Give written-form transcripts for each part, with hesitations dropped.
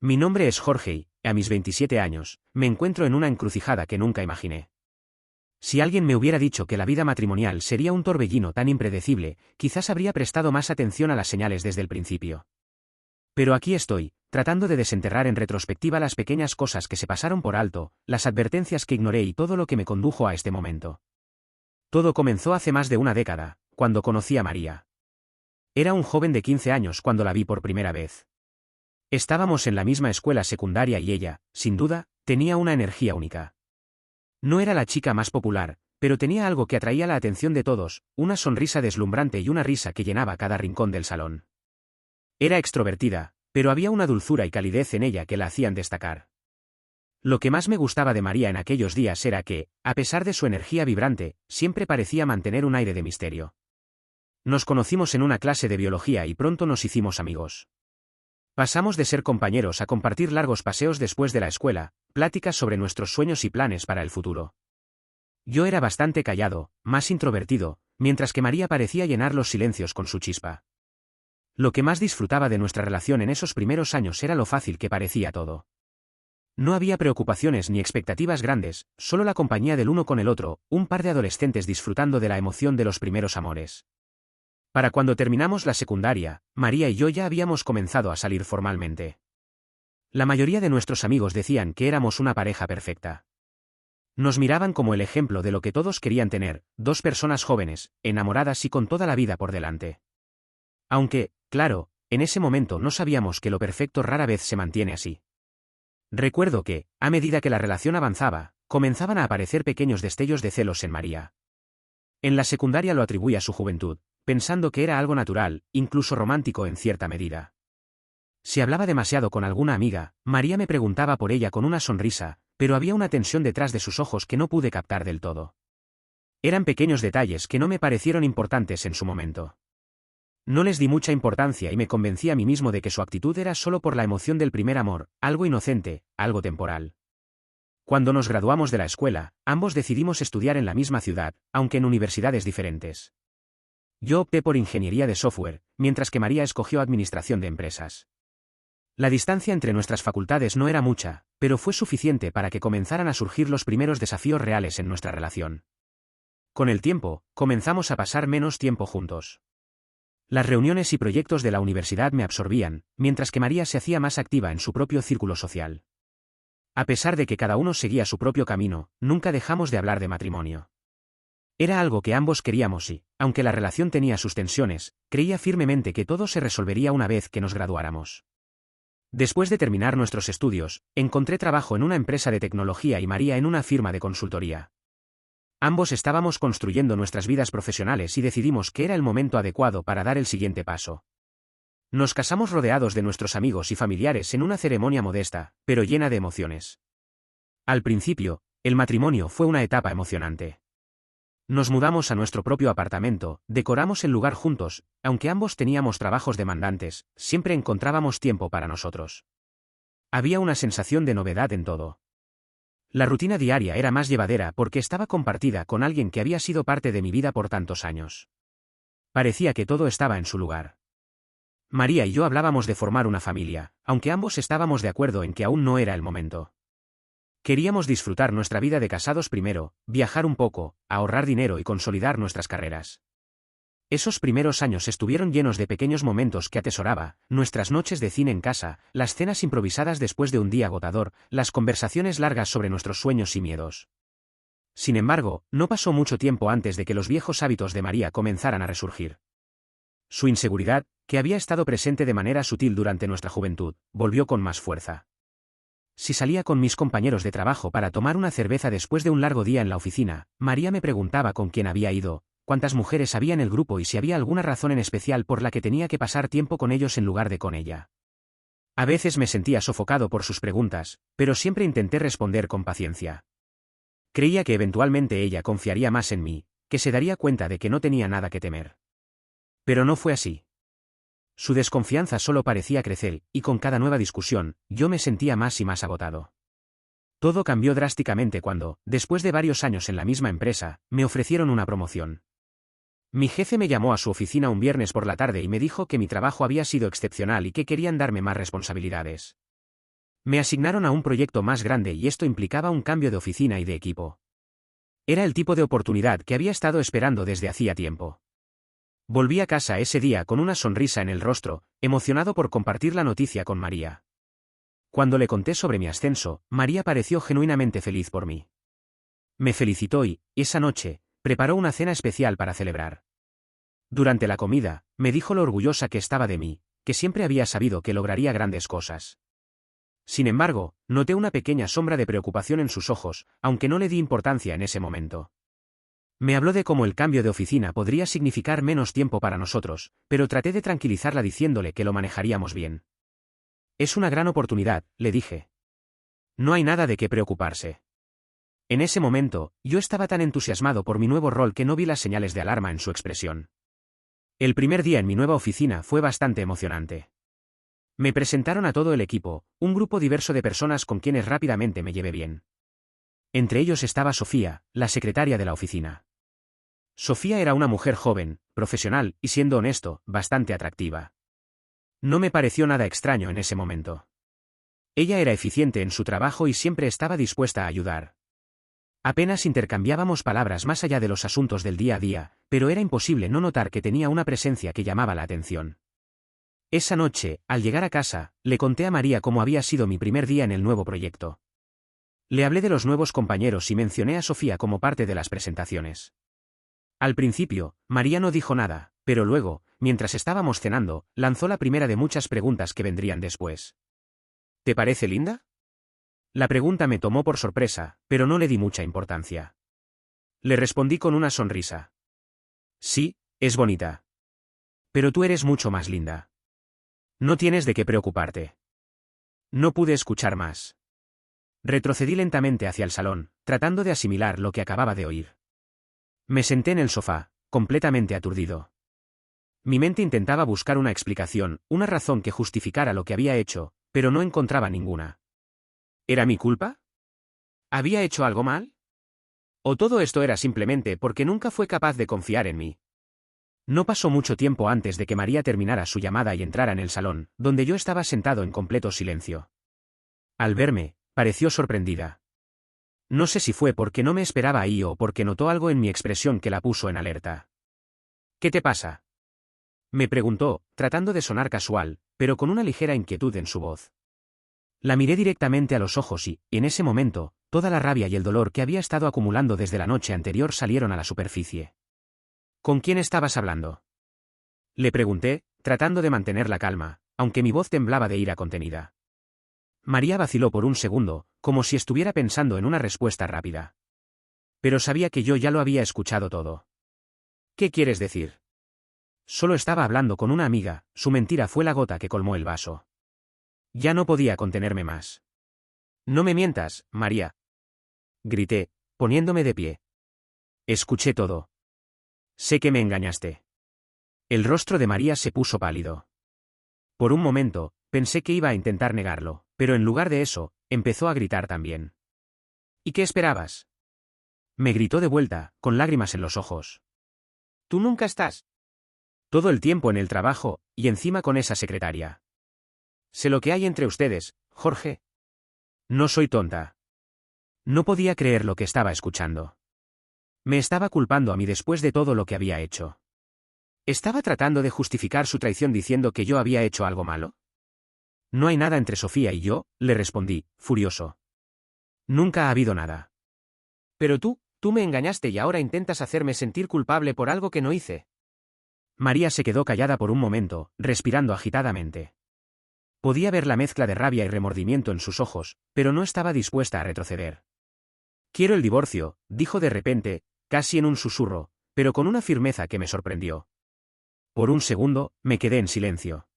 Mi nombre es Jorge y, a mis 27 años, me encuentro en una encrucijada que nunca imaginé. Si alguien me hubiera dicho que la vida matrimonial sería un torbellino tan impredecible, quizás habría prestado más atención a las señales desde el principio. Pero aquí estoy, tratando de desenterrar en retrospectiva las pequeñas cosas que se pasaron por alto, las advertencias que ignoré y todo lo que me condujo a este momento. Todo comenzó hace más de una década, cuando conocí a María. Era un joven de 15 años cuando la vi por primera vez. Estábamos en la misma escuela secundaria y ella, sin duda, tenía una energía única. No era la chica más popular, pero tenía algo que atraía la atención de todos, una sonrisa deslumbrante y una risa que llenaba cada rincón del salón. Era extrovertida, pero había una dulzura y calidez en ella que la hacían destacar. Lo que más me gustaba de María en aquellos días era que, a pesar de su energía vibrante, siempre parecía mantener un aire de misterio. Nos conocimos en una clase de biología y pronto nos hicimos amigos. Pasamos de ser compañeros a compartir largos paseos después de la escuela, pláticas sobre nuestros sueños y planes para el futuro. Yo era bastante callado, más introvertido, mientras que María parecía llenar los silencios con su chispa. Lo que más disfrutaba de nuestra relación en esos primeros años era lo fácil que parecía todo. No había preocupaciones ni expectativas grandes, solo la compañía del uno con el otro, un par de adolescentes disfrutando de la emoción de los primeros amores. Para cuando terminamos la secundaria, María y yo ya habíamos comenzado a salir formalmente. La mayoría de nuestros amigos decían que éramos una pareja perfecta. Nos miraban como el ejemplo de lo que todos querían tener, dos personas jóvenes, enamoradas y con toda la vida por delante. Aunque, claro, en ese momento no sabíamos que lo perfecto rara vez se mantiene así. Recuerdo que, a medida que la relación avanzaba, comenzaban a aparecer pequeños destellos de celos en María. En la secundaria lo atribuí a su juventud, pensando que era algo natural, incluso romántico en cierta medida. Si hablaba demasiado con alguna amiga, María me preguntaba por ella con una sonrisa, pero había una tensión detrás de sus ojos que no pude captar del todo. Eran pequeños detalles que no me parecieron importantes en su momento. No les di mucha importancia y me convencí a mí mismo de que su actitud era solo por la emoción del primer amor, algo inocente, algo temporal. Cuando nos graduamos de la escuela, ambos decidimos estudiar en la misma ciudad, aunque en universidades diferentes. Yo opté por ingeniería de software, mientras que María escogió administración de empresas. La distancia entre nuestras facultades no era mucha, pero fue suficiente para que comenzaran a surgir los primeros desafíos reales en nuestra relación. Con el tiempo, comenzamos a pasar menos tiempo juntos. Las reuniones y proyectos de la universidad me absorbían, mientras que María se hacía más activa en su propio círculo social. A pesar de que cada uno seguía su propio camino, nunca dejamos de hablar de matrimonio. Era algo que ambos queríamos y, aunque la relación tenía sus tensiones, creía firmemente que todo se resolvería una vez que nos graduáramos. Después de terminar nuestros estudios, encontré trabajo en una empresa de tecnología y María en una firma de consultoría. Ambos estábamos construyendo nuestras vidas profesionales y decidimos que era el momento adecuado para dar el siguiente paso. Nos casamos rodeados de nuestros amigos y familiares en una ceremonia modesta, pero llena de emociones. Al principio, el matrimonio fue una etapa emocionante. Nos mudamos a nuestro propio apartamento, decoramos el lugar juntos, aunque ambos teníamos trabajos demandantes, siempre encontrábamos tiempo para nosotros. Había una sensación de novedad en todo. La rutina diaria era más llevadera porque estaba compartida con alguien que había sido parte de mi vida por tantos años. Parecía que todo estaba en su lugar. María y yo hablábamos de formar una familia, aunque ambos estábamos de acuerdo en que aún no era el momento. Queríamos disfrutar nuestra vida de casados primero, viajar un poco, ahorrar dinero y consolidar nuestras carreras. Esos primeros años estuvieron llenos de pequeños momentos que atesoraba, nuestras noches de cine en casa, las cenas improvisadas después de un día agotador, las conversaciones largas sobre nuestros sueños y miedos. Sin embargo, no pasó mucho tiempo antes de que los viejos hábitos de María comenzaran a resurgir. Su inseguridad, que había estado presente de manera sutil durante nuestra juventud, volvió con más fuerza. Si salía con mis compañeros de trabajo para tomar una cerveza después de un largo día en la oficina, María me preguntaba con quién había ido, cuántas mujeres había en el grupo y si había alguna razón en especial por la que tenía que pasar tiempo con ellos en lugar de con ella. A veces me sentía sofocado por sus preguntas, pero siempre intenté responder con paciencia. Creía que eventualmente ella confiaría más en mí, que se daría cuenta de que no tenía nada que temer. Pero no fue así. Su desconfianza solo parecía crecer, y con cada nueva discusión, yo me sentía más y más agotado. Todo cambió drásticamente cuando, después de varios años en la misma empresa, me ofrecieron una promoción. Mi jefe me llamó a su oficina un viernes por la tarde y me dijo que mi trabajo había sido excepcional y que querían darme más responsabilidades. Me asignaron a un proyecto más grande y esto implicaba un cambio de oficina y de equipo. Era el tipo de oportunidad que había estado esperando desde hacía tiempo. Volví a casa ese día con una sonrisa en el rostro, emocionado por compartir la noticia con María. Cuando le conté sobre mi ascenso, María pareció genuinamente feliz por mí. Me felicitó y, esa noche, preparó una cena especial para celebrar. Durante la comida, me dijo lo orgullosa que estaba de mí, que siempre había sabido que lograría grandes cosas. Sin embargo, noté una pequeña sombra de preocupación en sus ojos, aunque no le di importancia en ese momento. Me habló de cómo el cambio de oficina podría significar menos tiempo para nosotros, pero traté de tranquilizarla diciéndole que lo manejaríamos bien. Es una gran oportunidad, le dije. No hay nada de qué preocuparse. En ese momento, yo estaba tan entusiasmado por mi nuevo rol que no vi las señales de alarma en su expresión. El primer día en mi nueva oficina fue bastante emocionante. Me presentaron a todo el equipo, un grupo diverso de personas con quienes rápidamente me llevé bien. Entre ellos estaba Sofía, la secretaria de la oficina. Sofía era una mujer joven, profesional y, siendo honesto, bastante atractiva. No me pareció nada extraño en ese momento. Ella era eficiente en su trabajo y siempre estaba dispuesta a ayudar. Apenas intercambiábamos palabras más allá de los asuntos del día a día, pero era imposible no notar que tenía una presencia que llamaba la atención. Esa noche, al llegar a casa, le conté a María cómo había sido mi primer día en el nuevo proyecto. Le hablé de los nuevos compañeros y mencioné a Sofía como parte de las presentaciones. Al principio, María no dijo nada, pero luego, mientras estábamos cenando, lanzó la primera de muchas preguntas que vendrían después. ¿Te parece linda? La pregunta me tomó por sorpresa, pero no le di mucha importancia. Le respondí con una sonrisa. Sí, es bonita. Pero tú eres mucho más linda. No tienes de qué preocuparte. No pude escuchar más. Retrocedí lentamente hacia el salón, tratando de asimilar lo que acababa de oír. Me senté en el sofá, completamente aturdido. Mi mente intentaba buscar una explicación, una razón que justificara lo que había hecho, pero no encontraba ninguna. ¿Era mi culpa? ¿Había hecho algo mal? ¿O todo esto era simplemente porque nunca fue capaz de confiar en mí? No pasó mucho tiempo antes de que María terminara su llamada y entrara en el salón, donde yo estaba sentado en completo silencio. Al verme, pareció sorprendida. No sé si fue porque no me esperaba ahí o porque notó algo en mi expresión que la puso en alerta. ¿Qué te pasa?, me preguntó, tratando de sonar casual, pero con una ligera inquietud en su voz. La miré directamente a los ojos y, en ese momento, toda la rabia y el dolor que había estado acumulando desde la noche anterior salieron a la superficie. ¿Con quién estabas hablando?, le pregunté, tratando de mantener la calma, aunque mi voz temblaba de ira contenida. María vaciló por un segundo, como si estuviera pensando en una respuesta rápida. Pero sabía que yo ya lo había escuchado todo. ¿Qué quieres decir? Solo estaba hablando con una amiga, su mentira fue la gota que colmó el vaso. Ya no podía contenerme más. No me mientas, María, grité, poniéndome de pie. Escuché todo. Sé que me engañaste. El rostro de María se puso pálido. Por un momento, pensé que iba a intentar negarlo, pero en lugar de eso, empezó a gritar también. ¿Y qué esperabas?, me gritó de vuelta, con lágrimas en los ojos. Tú nunca estás todo el tiempo en el trabajo, y encima con esa secretaria. Sé lo que hay entre ustedes, Jorge. No soy tonta. No podía creer lo que estaba escuchando. Me estaba culpando a mí después de todo lo que había hecho. ¿Estaba tratando de justificar su traición diciendo que yo había hecho algo malo? No hay nada entre Sofía y yo, le respondí, furioso. Nunca ha habido nada. Pero tú me engañaste y ahora intentas hacerme sentir culpable por algo que no hice. María se quedó callada por un momento, respirando agitadamente. Podía ver la mezcla de rabia y remordimiento en sus ojos, pero no estaba dispuesta a retroceder. Quiero el divorcio, dijo de repente, casi en un susurro, pero con una firmeza que me sorprendió. Por un segundo, me quedé en silencio.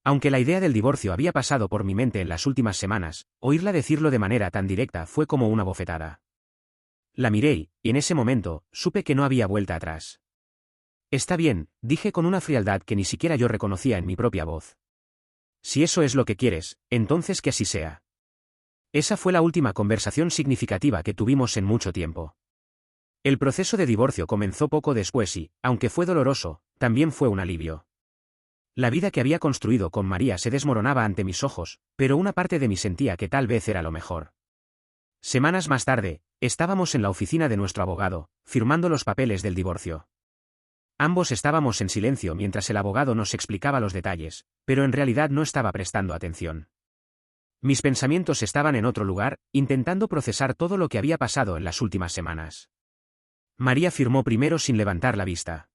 Aunque la idea del divorcio había pasado por mi mente en las últimas semanas, oírla decirlo de manera tan directa fue como una bofetada. La miré y, en ese momento, supe que no había vuelta atrás. Está bien, dije con una frialdad que ni siquiera yo reconocía en mi propia voz. Si eso es lo que quieres, entonces que así sea. Esa fue la última conversación significativa que tuvimos en mucho tiempo. El proceso de divorcio comenzó poco después y, aunque fue doloroso, también fue un alivio. La vida que había construido con María se desmoronaba ante mis ojos, pero una parte de mí sentía que tal vez era lo mejor. Semanas más tarde, estábamos en la oficina de nuestro abogado, firmando los papeles del divorcio. Ambos estábamos en silencio mientras el abogado nos explicaba los detalles, pero en realidad no estaba prestando atención. Mis pensamientos estaban en otro lugar, intentando procesar todo lo que había pasado en las últimas semanas. María firmó primero sin levantar la vista.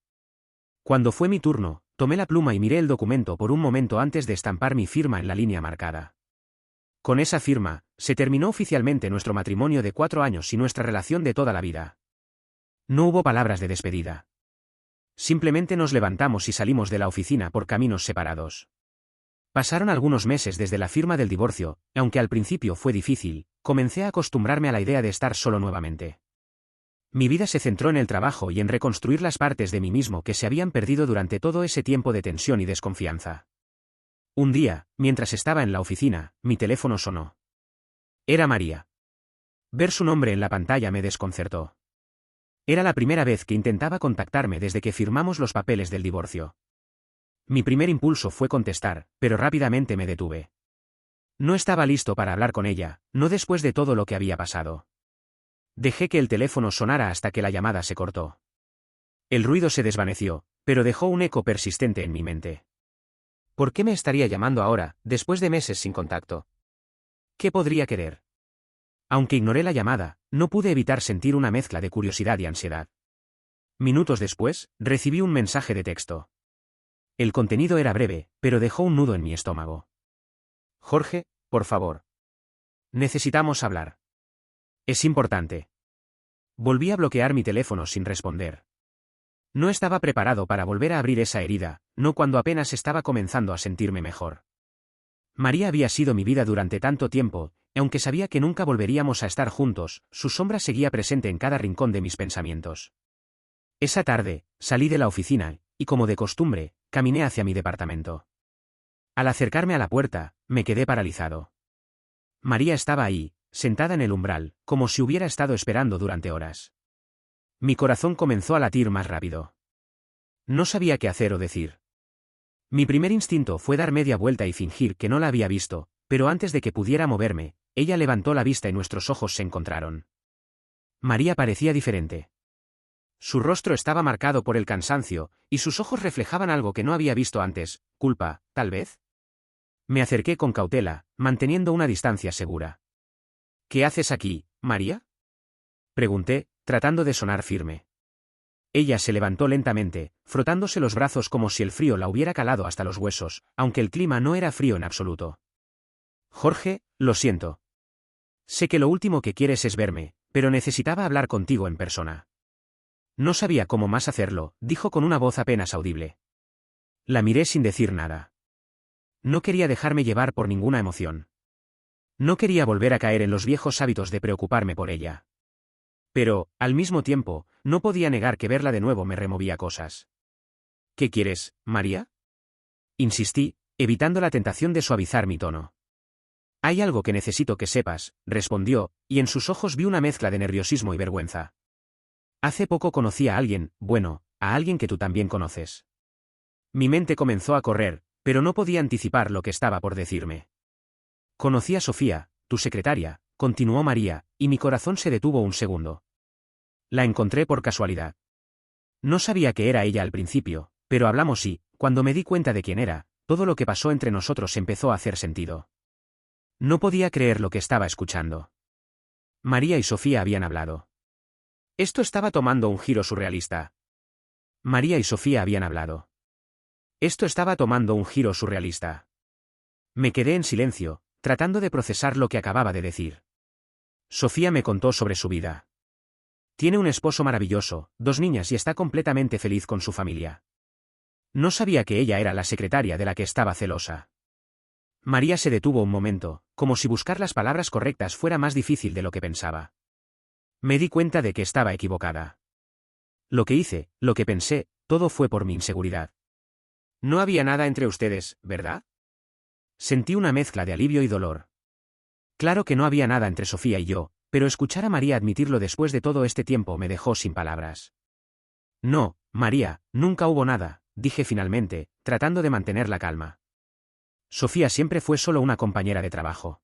Cuando fue mi turno, tomé la pluma y miré el documento por un momento antes de estampar mi firma en la línea marcada. Con esa firma, se terminó oficialmente nuestro matrimonio de 4 años y nuestra relación de toda la vida. No hubo palabras de despedida. Simplemente nos levantamos y salimos de la oficina por caminos separados. Pasaron algunos meses desde la firma del divorcio, y aunque al principio fue difícil, comencé a acostumbrarme a la idea de estar solo nuevamente. Mi vida se centró en el trabajo y en reconstruir las partes de mí mismo que se habían perdido durante todo ese tiempo de tensión y desconfianza. Un día, mientras estaba en la oficina, mi teléfono sonó. Era María. Ver su nombre en la pantalla me desconcertó. Era la primera vez que intentaba contactarme desde que firmamos los papeles del divorcio. Mi primer impulso fue contestar, pero rápidamente me detuve. No estaba listo para hablar con ella, no después de todo lo que había pasado. Dejé que el teléfono sonara hasta que la llamada se cortó. El ruido se desvaneció, pero dejó un eco persistente en mi mente. ¿Por qué me estaría llamando ahora, después de meses sin contacto? ¿Qué podría querer? Aunque ignoré la llamada, no pude evitar sentir una mezcla de curiosidad y ansiedad. Minutos después, recibí un mensaje de texto. El contenido era breve, pero dejó un nudo en mi estómago. Jorge, por favor. Necesitamos hablar. Es importante. Volví a bloquear mi teléfono sin responder. No estaba preparado para volver a abrir esa herida, no cuando apenas estaba comenzando a sentirme mejor. María había sido mi vida durante tanto tiempo, y aunque sabía que nunca volveríamos a estar juntos, su sombra seguía presente en cada rincón de mis pensamientos. Esa tarde, salí de la oficina, y como de costumbre, caminé hacia mi departamento. Al acercarme a la puerta, me quedé paralizado. María estaba ahí, sentada en el umbral, como si hubiera estado esperando durante horas. Mi corazón comenzó a latir más rápido. No sabía qué hacer o decir. Mi primer instinto fue dar media vuelta y fingir que no la había visto, pero antes de que pudiera moverme, ella levantó la vista y nuestros ojos se encontraron. María parecía diferente. Su rostro estaba marcado por el cansancio, y sus ojos reflejaban algo que no había visto antes, culpa, tal vez. Me acerqué con cautela, manteniendo una distancia segura. ¿Qué haces aquí, María? Pregunté, tratando de sonar firme. Ella se levantó lentamente, frotándose los brazos como si el frío la hubiera calado hasta los huesos, aunque el clima no era frío en absoluto. Jorge, lo siento. Sé que lo último que quieres es verme, pero necesitaba hablar contigo en persona. No sabía cómo más hacerlo, dijo con una voz apenas audible. La miré sin decir nada. No quería dejarme llevar por ninguna emoción. No quería volver a caer en los viejos hábitos de preocuparme por ella. Pero, al mismo tiempo, no podía negar que verla de nuevo me removía cosas. ¿Qué quieres, María? Insistí, evitando la tentación de suavizar mi tono. Hay algo que necesito que sepas, respondió, y en sus ojos vi una mezcla de nerviosismo y vergüenza. Hace poco conocí a alguien, bueno, a alguien que tú también conoces. Mi mente comenzó a correr, pero no podía anticipar lo que estaba por decirme. Conocí a Sofía, tu secretaria, continuó María, y mi corazón se detuvo un segundo. La encontré por casualidad. No sabía que era ella al principio, pero hablamos y, cuando me di cuenta de quién era, todo lo que pasó entre nosotros empezó a hacer sentido. No podía creer lo que estaba escuchando. María y Sofía habían hablado. Esto estaba tomando un giro surrealista. María y Sofía habían hablado. Esto estaba tomando un giro surrealista. Me quedé en silencio, tratando de procesar lo que acababa de decir. Sofía me contó sobre su vida. Tiene un esposo maravilloso, 2 niñas y está completamente feliz con su familia. No sabía que ella era la secretaria de la que estaba celosa. María se detuvo un momento, como si buscar las palabras correctas fuera más difícil de lo que pensaba. Me di cuenta de que estaba equivocada. Lo que hice, lo que pensé, todo fue por mi inseguridad. No había nada entre ustedes, ¿verdad? Sentí una mezcla de alivio y dolor. Claro que no había nada entre Sofía y yo, pero escuchar a María admitirlo después de todo este tiempo me dejó sin palabras. No, María, nunca hubo nada, dije finalmente, tratando de mantener la calma. Sofía siempre fue solo una compañera de trabajo.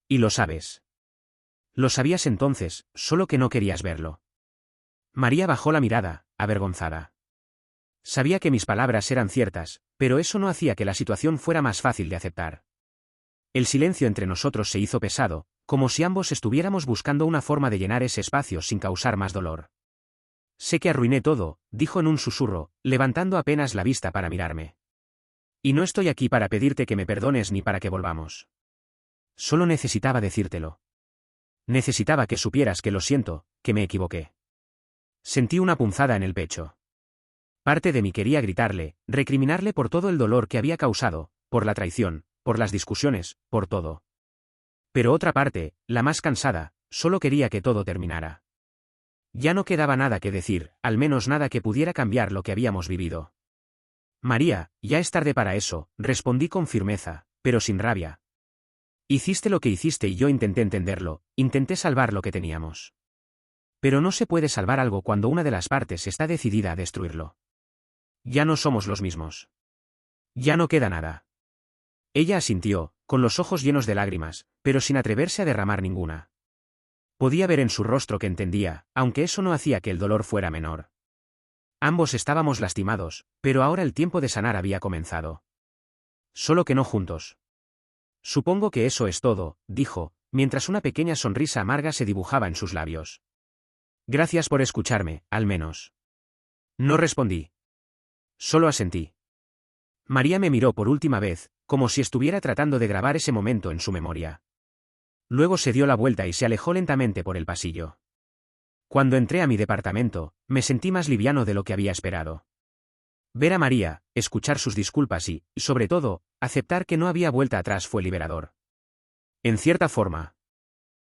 Y lo sabes. Lo sabías entonces, solo que no querías verlo. María bajó la mirada, avergonzada. Sabía que mis palabras eran ciertas, pero eso no hacía que la situación fuera más fácil de aceptar. El silencio entre nosotros se hizo pesado, como si ambos estuviéramos buscando una forma de llenar ese espacio sin causar más dolor. Sé que arruiné todo, dijo en un susurro, levantando apenas la vista para mirarme. Y no estoy aquí para pedirte que me perdones ni para que volvamos. Solo necesitaba decírtelo. Necesitaba que supieras que lo siento, que me equivoqué. Sentí una punzada en el pecho. Parte de mí quería gritarle, recriminarle por todo el dolor que había causado, por la traición, por las discusiones, por todo. Pero otra parte, la más cansada, solo quería que todo terminara. Ya no quedaba nada que decir, al menos nada que pudiera cambiar lo que habíamos vivido. María, ya es tarde para eso, respondí con firmeza, pero sin rabia. Hiciste lo que hiciste y yo intenté entenderlo, intenté salvar lo que teníamos. Pero no se puede salvar algo cuando una de las partes está decidida a destruirlo. Ya no somos los mismos. Ya no queda nada. Ella asintió, con los ojos llenos de lágrimas, pero sin atreverse a derramar ninguna. Podía ver en su rostro que entendía, aunque eso no hacía que el dolor fuera menor. Ambos estábamos lastimados, pero ahora el tiempo de sanar había comenzado. Solo que no juntos. Supongo que eso es todo, dijo, mientras una pequeña sonrisa amarga se dibujaba en sus labios. Gracias por escucharme, al menos. No respondí. Solo asentí. María me miró por última vez, como si estuviera tratando de grabar ese momento en su memoria. Luego se dio la vuelta y se alejó lentamente por el pasillo. Cuando entré a mi departamento, me sentí más liviano de lo que había esperado. Ver a María, escuchar sus disculpas y, sobre todo, aceptar que no había vuelta atrás fue liberador. En cierta forma.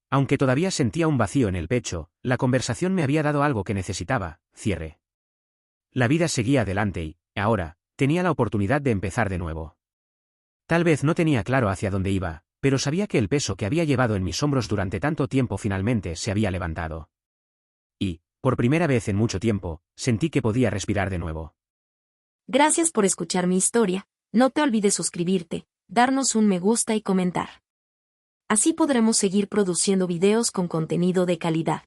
Aunque todavía sentía un vacío en el pecho, la conversación me había dado algo que necesitaba, cierre. La vida seguía adelante y, ahora, tenía la oportunidad de empezar de nuevo. Tal vez no tenía claro hacia dónde iba, pero sabía que el peso que había llevado en mis hombros durante tanto tiempo finalmente se había levantado. Y, por primera vez en mucho tiempo, sentí que podía respirar de nuevo. Gracias por escuchar mi historia. No te olvides suscribirte, darnos un me gusta y comentar. Así podremos seguir produciendo videos con contenido de calidad.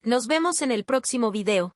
Nos vemos en el próximo video.